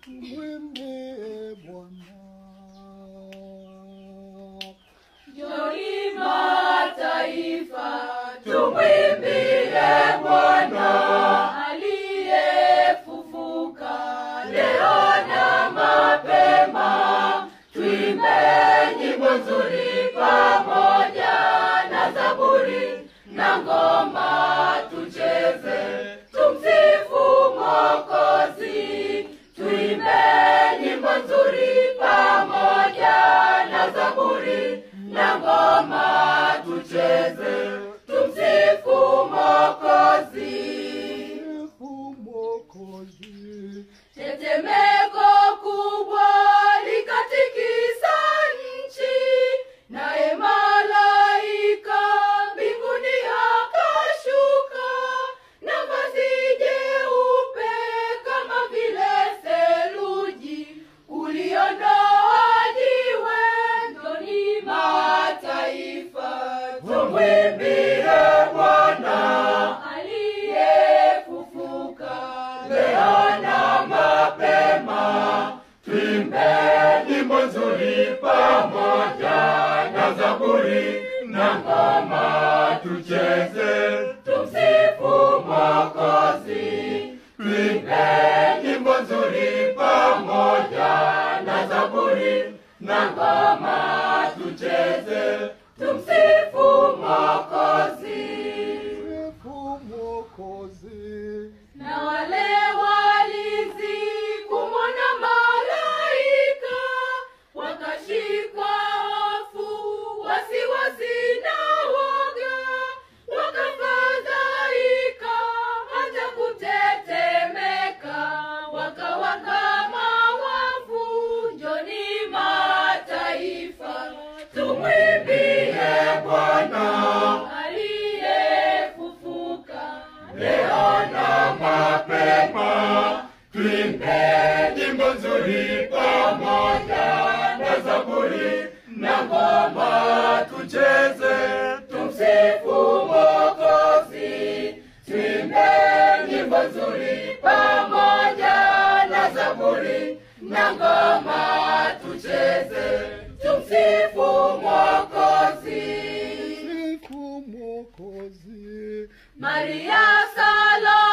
Tumwimbie Bwana. Njoni mataifa, tumwimbie Bwana aliyefufuka leo na mapema. Tuimbe nyimbo nzuri pamoja na zaburi na ngoma tucheze, tumsifu Mwokozi. Tuimbe nyimbo nzuri pamoja na zaburi na ngoma tucheze, tumsifu Mwokozi. Tetemeko kubwa likatikisa nchi, naye malaika mbinguni akashuka na vazi jeupe kama vile theluji, uliondoa jiwe. Njoni mataifa, tumwimbie Bwana aliyefufuka leo na mapema. Tuimbe nyimbo nzuri pamoja na zaburi na ngoma tucheze, tumsifu Mwokozi. Tuimbe nyimbo nzuri pamoja na zaburi na ngoma tucheze, tumsifu Mwokozi. Na wale walinzi kumwona malaika, wakashikwa hofu, wasiwasi na woga, wakafadhaika hata kutetemeka, wakawa kama wafu. Njoni mataifa, tumwimbie Bwana aliyefufuka leo na mapema. Tuimbe nyimbo nzuri pamoja na zaburi na ngoma tucheze, tumsifu Mwokozi. Tuimbe nyimbo nzuri pamoja na zaburi na ngoma tucheze, tumsifu Mwokozi. Maria Salome